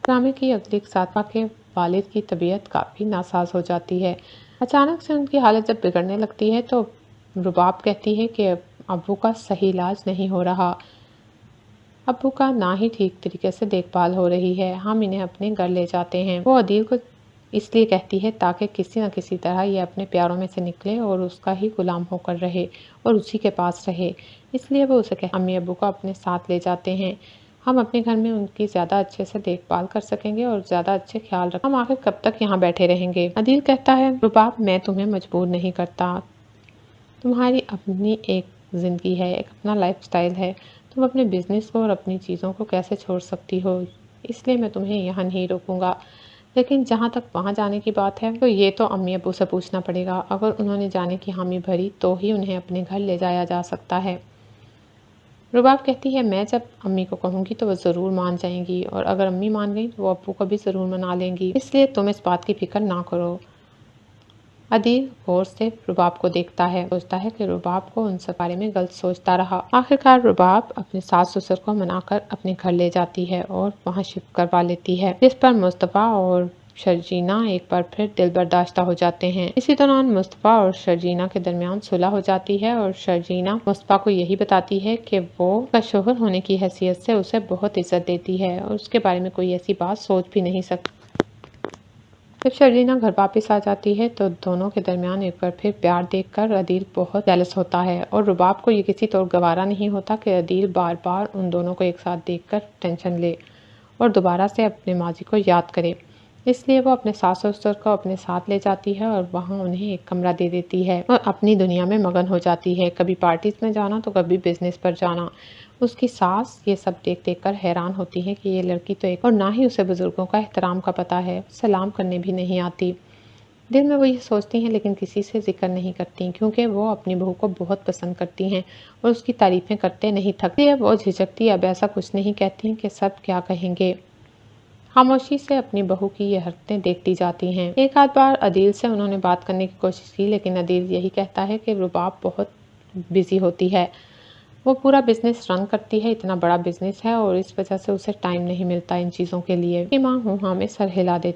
रामी की अगली सातवा के वालिद की तबीयत काफ़ी नासाज हो जाती है। अचानक से उनकी हालत जब बिगड़ने लगती है तो रुबाब कहती है कि अब्बू का सही इलाज नहीं हो रहा। अब्बू का ना ही ठीक तरीके से देखभाल हो रही है। हम इन्हें अपने घर ले जाते हैं। वो अदील को इसलिए कहती है ताकि किसी न किसी तरह ये अपने प्यारों में से निकले और उसका ही गुलाम होकर रहे और उसी के पास रहे। इसलिए वो उसे अम्मी अब्बू को अपने साथ ले जाते हैं। हम अपने घर में उनकी ज़्यादा अच्छे से देखभाल कर सकेंगे और ज़्यादा अच्छे ख्याल रख। हम आखिर कब तक यहाँ बैठे रहेंगे? अदील कहता है, रुबाब मैं तुम्हें मजबूर नहीं करता। तुम्हारी अपनी एक ज़िंदगी है, एक अपना लाइफस्टाइल है। तुम अपने बिजनेस को और अपनी चीज़ों को कैसे छोड़ सकती हो? इसलिए मैं तुम्हें यहाँ नहीं रोकूंगा। लेकिन जहाँ तक वहाँ जाने की बात है तो ये तो अम्मी अब्बू से पूछना पड़ेगा। अगर उन्होंने जाने की हामी भरी तो ही उन्हें अपने घर ले जाया जा सकता है। रुबाब कहती है, मैं जब अम्मी को कहूँगी तो वो ज़रूर मान जाएंगी और अगर अम्मी मान गई तो वो अब्बू को भी ज़रूर मना लेंगी। इसलिए तुम इस बात की फिक्र ना करो। अदील गौर से रुबाब को देखता है, सोचता है कि रुबाब को उन सब बारे में गलत सोचता रहा। आखिरकार रुबाब अपने सास ससुर को मनाकर अपने घर ले जाती है और वहाँ शिफ्ट करवा लेती है, जिस पर मुस्तफ़ा और शर्जीना एक बार फिर दिल बर्दाश्ता हो जाते हैं। इसी दौरान मुस्तफ़ा और शर्जीना के दरमियान सुलह हो जाती है और शर्जीना मुस्तफ़ा को यही बताती है कि वो उसका शोहर होने की हैसियत से उसे बहुत इज्जत देती है और उसके बारे में कोई ऐसी बात सोच भी नहीं सकती। जब शर्जीना घर वापस आ जाती है तो दोनों के दरमियान एक बार फिर प्यार देखकर अदील बहुत जेलस होता है और रुबाब को ये किसी तौर गवारा नहीं होता कि अदील बार बार उन दोनों को एक साथ देखकर टेंशन ले और दोबारा से अपने माजी को याद करे। इसलिए वो अपने सास ससुर को अपने साथ ले जाती है और वहाँ उन्हें एक कमरा दे देती है और अपनी दुनिया में मगन हो जाती है। कभी पार्टीज में जाना तो कभी बिजनेस पर जाना। उसकी सास ये सब देख देख कर हैरान होती है कि ये लड़की तो एक और ना ही उसे बुजुर्गों का एहतराम का पता है, सलाम करने भी नहीं आती। दिल में वो ये सोचती हैं लेकिन किसी से जिक्र नहीं करती क्योंकि वो अपनी बहू को बहुत पसंद करती हैं और उसकी तारीफें करते नहीं थकती है। वो झिझकती अब ऐसा कुछ नहीं कहती कि सब क्या कहेंगे। खामोशी से अपनी बहू की ये हरकतें देखती जाती हैं। एक आध बार अदील से उन्होंने बात करने की कोशिश की लेकिन अदील यही कहता है कि रुबाब बहुत बिजी होती है। वो पूरा बिजनेस रन करती है, इतना बड़ा बिजनेस है और इस वजह से उसे टाइम नहीं मिलता इन चीज़ों के लिए। उसकी माँ हूँ हाँ में सर हिला देती